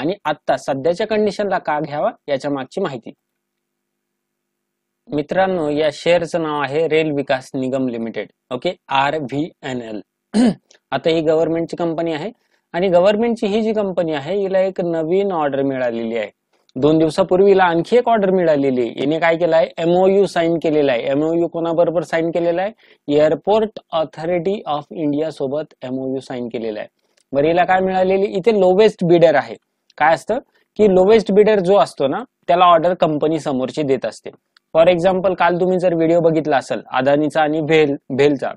आणि आता सध्याच्या कंडिशनला का घ्यावा याच्या मागची माहिती. मित्रांनो, या शेअरचं नाव आहे रेल विकास निगम लिमिटेड. Okay, RVNL. आता ही गव्हर्नमेंटची कंपनी आहे आणि गव्हर्नमेंटची ही जी कंपनी आहे हिला एक नवीन ऑर्डर मिळालेली आहे. 2 दिवसापूर्वी हिला आणखी एक ऑर्डर मिळालेली आहे. हिने काय केलं आहे, MOU साईन केलेला आहे. MOU कोणाबरोबर साईन केलेला आहे, एअरपोर्ट ऑथॉरिटी ऑफ इंडिया सोबत MOU साईन केलेला आहे. बरं, हिला काय मिळालेली, इथे लोवेस्ट बिडर आहे. काय असतं की लोवेस्ट बिडर जो असतो ना त्याला ऑर्डर कंपनी समोरची देत असते. फॉर एक्झाम्पल, काल तुम्ही जर व्हिडिओ बघितला असेल अदानीचा आणि भेलचा,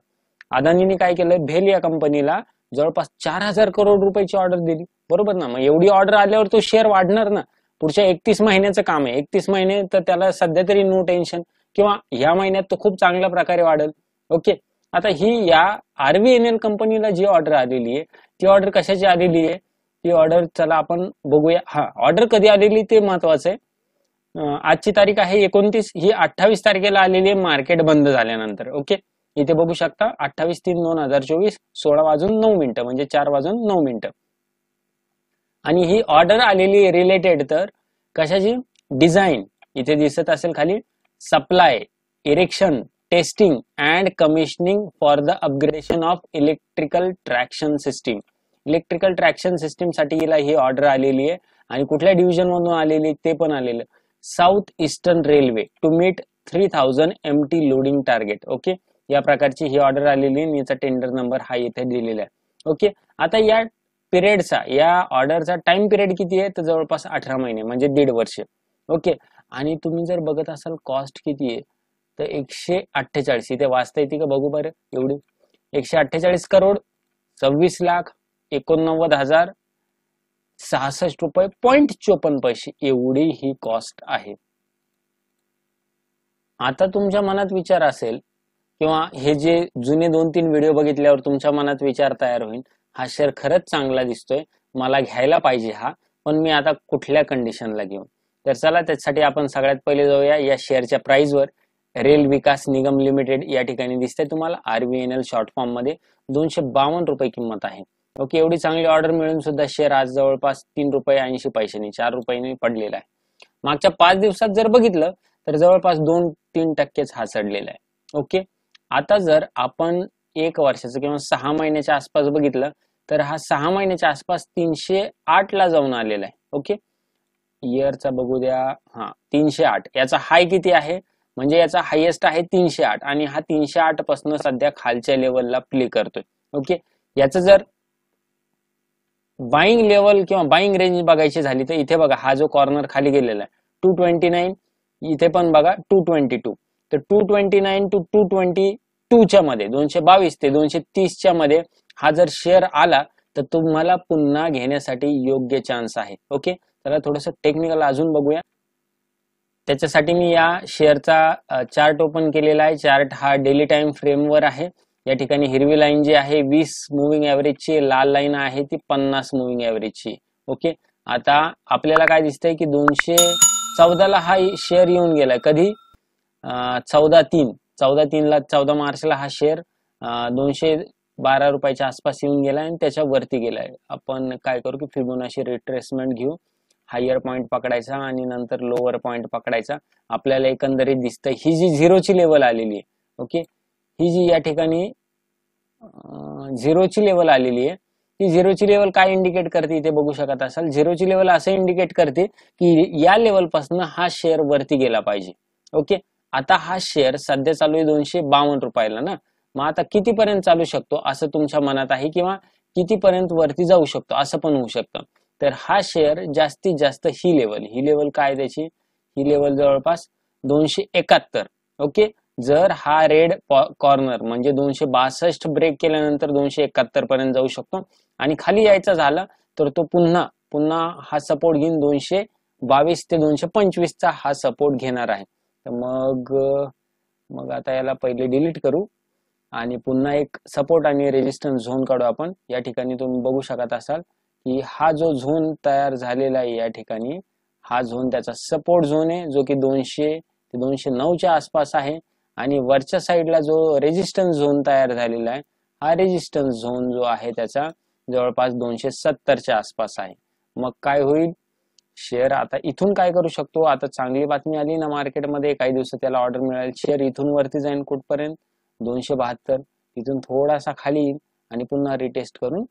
अदानीने काय केलं, भेल या कंपनीला जवळपास 4000 करोड रुपयाची ऑर्डर दिली. बरोबर ना. मग एवढी ऑर्डर आल्यावर तो शेअर वाढणार ना. पुढच्या 31 महिन्याचं काम आहे, 31 महिने तर त्याला सध्या तरी नो टेन्शन, किंवा ह्या महिन्यात तो खूप चांगल्या प्रकारे वाढेल. ओके, आता ही या RVNL कंपनीला जी ऑर्डर आलेली आहे ती ऑर्डर कशाची आलेली आहे, ती ऑर्डर चला आपण बघूया. ऑर्डर कधी आलेली ते महत्वाचं आहे. आजची तारीख आहे 29, ही 28 तारखेला आलेली आहे मार्केट बंद झाल्यानंतर. ओके, इथे बघू शकता 28/3/2024 16:09 म्हणजे 4:09. आणि ही ऑर्डर आलेली रिलेटेड तर कशाची, डिझाईन इथे दिसत असेल खाली, supply, erection, testing and commissioning for the upgradation of electrical traction system. Electrical traction system साठी हिला ही ऑर्डर आलेली आहे. आणि कुठल्या डिव्हिजन मधून आलेली ते पण आलेलं, South Eastern Railway to meet 3000 MT loading target. Okay, या प्रकारची ही ऑर्डर आलेली आहे. याचा टेंडर नंबर हा इथे दिलेला आहे. ओके, आता या पिरियडचा, या ऑर्डरचा टाइम पिरियड किती आहे तर जवळपास 18 महिने म्हणजे 1.5 वर्ष. ओके, आणि तुम्ही जर बघत असाल कॉस्ट किती आहे तर 148, इथे वाचता येते का बघू बरं, एवढी 148 करोड 26,89,066 रुपये 54 पैसे एवढी ही कॉस्ट आहे. आता तुमच्या मनात विचार असेल, किंवा हे जे जुने 2-3 व्हिडिओ बघितल्यावर तुमच्या मनात विचार तयार होईल, हा शेअर खरंच चांगला दिसतोय, मला घ्यायला पाहिजे हा, पण मी आता कुठल्या कंडिशनला घेऊ. तर चला त्यासाठी आपण सगळ्यात पहिले जाऊया या शेअरच्या प्राइसवर. रेल विकास निगम लिमिटेड या ठिकाणी दिसतंय तुम्हाला, RVNL शॉर्ट फॉर्म मध्ये 252 रुपये किंमत आहे. ओके, एवढी चांगली ऑर्डर मिळून सुद्धा शेअर आज जवळपास 3 रुपये 80 पैशांनी 4 रुपयांनी पडलेला आहे. मागच्या 5 दिवसात जर बघितलं तर जवळपास 2-3% हा चढलेला आहे. ओके, आता जर आपण 1 वर्षाचं किंवा 6 महिन्याच्या आसपास बघितलं तर हा 6 महिन्याच्या आसपास 308 ला जाऊन आलेला आहे. ओके, इयरचा बघू द्या, 308. याचा हाय किती आहे, म्हणजे याचा हायेस्ट आहे 308 आणि हा 308 पासून सध्या खालच्या लेवलला प्ले करतोय. ओके, याचं जर बाईंग लेवल किंवा बाईंग रेंज बघायची झाली तर इथे बघा, हा जो कॉर्नर खाली गेलेला आहे 229, इथे पण बघा 222. तर 229 to 222 च्या मध्ये, 222 ते 230 च्या मध्ये हा जर शेअर आला तर तुम्हाला पुन्हा घेण्यासाठी योग्य चान्स आहे. ओके, त्याला थोडंसं टेक्निकल अजून बघूया. त्याच्यासाठी मी या शेअरचा चार्ट ओपन केलेला आहे. चार्ट हा डेली टाइम फ्रेमवर आहे. या ठिकाणी हिरवी लाईन जी आहे 20 मुव्हिंग ॲव्हरेजची, लाल लाईन आहे ती 50 मुव्हिंग ॲव्हरेजची. ओके, आता आपल्याला काय दिसतंय की 214 ला हा शेअर येऊन गेलाय. कधी, 14 मार्चला हा शेअर 212 रुपयाच्या आसपास येऊन गेलाय आणि त्याच्या वरती गेलाय. आपण काय करू की फिबोनाची रिट्रेसमेंट घेऊ, हायर पॉइंट पकडायचा आणि नंतर लोअर पॉइंट पकडायचा. आपल्याला एकंदरीत दिसतंय ही जी झिरोची लेवल आलेली आहे. ओके, ही जी या ठिकाणी झिरोची लेवल आलेली आहे, ती झिरोची लेवल काय इंडिकेट करते इथे बघू शकत असाल. झिरोची लेवल असं इंडिकेट करते की या लेवल पासून हा शेअर वरती गेला पाहिजे. ओके, आता हा शेअर सध्या चालू आहे 252 रुपयाला ना. मग आता कितीपर्यंत चालू शकतो असं तुमच्या मनात आहे, किंवा कितीपर्यंत वरती जाऊ शकतो असं पण होऊ शकतं. तर हा शेअर जास्तीत जास्त ही लेवल काय त्याची, ही लेवल जवळपास 271. ओके, जर हा रेड कॉर्नर म्हणजे 262 ब्रेक केल्यानंतर 271 पर्यंत जाऊ शकतो. आणि खाली यायचा झाला तर तो पुन्हा हा सपोर्ट घेऊन 222 ते 225 चा हा सपोर्ट घेणार आहे. तर मग आता याला पहिले डिलीट करू आणि पुन्हा एक सपोर्ट आणि रेजिस्टन्स झोन काढू आपण. या ठिकाणी तुम्ही बघू शकत असाल की हा जो झोन तयार झालेला आहे, या ठिकाणी हा झोन त्याचा सपोर्ट झोन आहे जो की 200 ते 209 च्या आसपास आहे. आणि वरच्या साईडला जो रेजिस्टन्स झोन तयार झालेला आहे, हा रेजिस्टन्स झोन जो आहे त्याचा जवळपास 270 च्या आसपास आहे. मग काय होईल, शेअर आता इथून काय करू शकतो, आता चांगली बातमी आली ना मार्केटमध्ये, काही दिवसात त्याला ऑर्डर मिळेल, शेअर इथून वरती जाईल कुठपर्यंत 272, इथून थोडासा खाली येईल आणि पुन्हा रिटेस्ट करून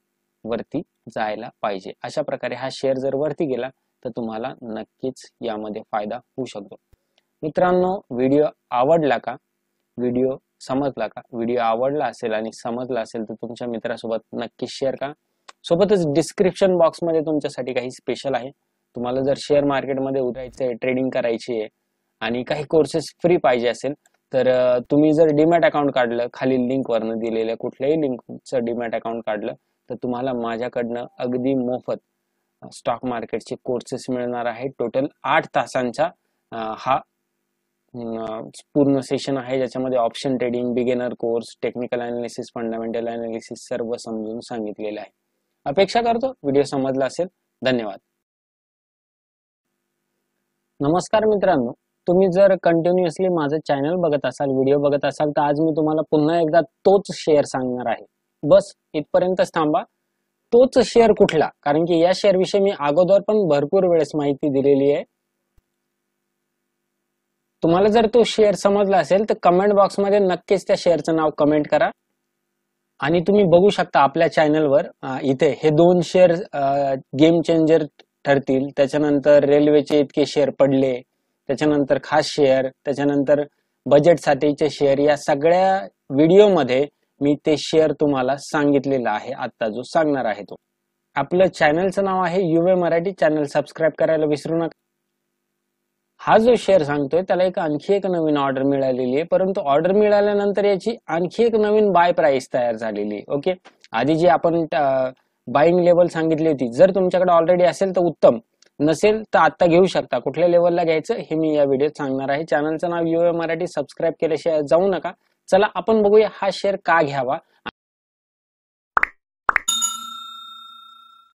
वरती जायला पाहिजे. अशा प्रकारे हा शेअर जर वरती गेला तर तुम्हाला नक्कीच यामध्ये फायदा होऊ शकतो. मित्रांनो, व्हिडिओ आवडला का, व्हिडिओ समजला का, व्हिडिओ आवडला असेल आणि समजला असेल तर तुमच्या मित्रासोबत नक्की शेअर करा. सोबतच डिस्क्रिप्शन बॉक्स मध्ये तुमच्यासाठी काही स्पेशल आहे. तुम्हाला जर शेअर मार्केटमध्ये उतरायचंय, ट्रेडिंग करायची आहे आणि काही कोर्सेस फ्री पाहिजे असेल तर तुम्ही जर डीमॅट अकाउंट काढलं, खालील लिंक वरनं दिलेल्या कुठल्याही लिंकचं डीमॅट अकाउंट काढलं तर तुम्हाला माझ्याकडनं अगदी मोफत स्टॉक मार्केटचे कोर्सेस मिळणार आहे. टोटल 8 तासांचा हा पूर्ण सेशन आहे, ज्याच्यामध्ये option trading, beginner course, technical analysis, fundamental analysis सर्व समजून सांगितलेलं आहे. अपेक्षा करतो व्हिडिओ समजला असेल. धन्यवाद. नमस्कार मित्रांनो, तुम्ही जर कंटिन्युअसली माझं चॅनल बघत असाल, व्हिडिओ बघत असाल तर आज मी तुम्हाला पुन्हा एकदा तोच शेअर सांगणार आहे. बस इथपर्यंतच थांबा. तोच शेअर कुठला, कारण की या शेअर विषयी मी अगोदर पण भरपूर वेळेस माहिती दिलेली आहे. तुम्हाला जर तो शेअर समजला असेल तर कमेंट बॉक्स मध्ये नक्कीच त्या शेअरचं नाव कमेंट करा. आणि तुम्ही बघू शकता आपल्या चॅनलवर इथे हे 2 शेअर गेम चेंजर ठरतील. त्याच्यानंतर रेल्वेचे इतके शेअर पडले, त्याच्यानंतर खास शेअर, त्याच्यानंतर बजेट साठीचे शेअर, या सगळ्या व्हिडिओमध्ये मी ते शेअर तुम्हाला सांगितलेला आहे. आता जो सांगणार आहे तो, आपलं चॅनलचं नाव आहे युवे मराठी. चॅनल सबस्क्राईब करायला विसरू नका. हा जो शेअर सांगतोय त्याला आणखी एक नवीन ऑर्डर मिळालेली आहे, परंतु ऑर्डर मिळाल्यानंतर याची आणखी एक नवीन बाय प्राइस तयार झालेली आहे. ओके, आधी जी आपण बाईंग लेवल सांगितली होती, जर तुमच्याकडे ऑलरेडी असेल तर उत्तम, नसेल तर आता घेऊ शकता. कुठल्या लेवलला घ्यायचं हे मी या व्हिडिओत सांगणार आहे. चॅनलचं नाव युवे मराठी, सबस्क्राईब केल्याशिवाय जाऊ नका. चला आपण बघूया हा शेअर का घ्यावा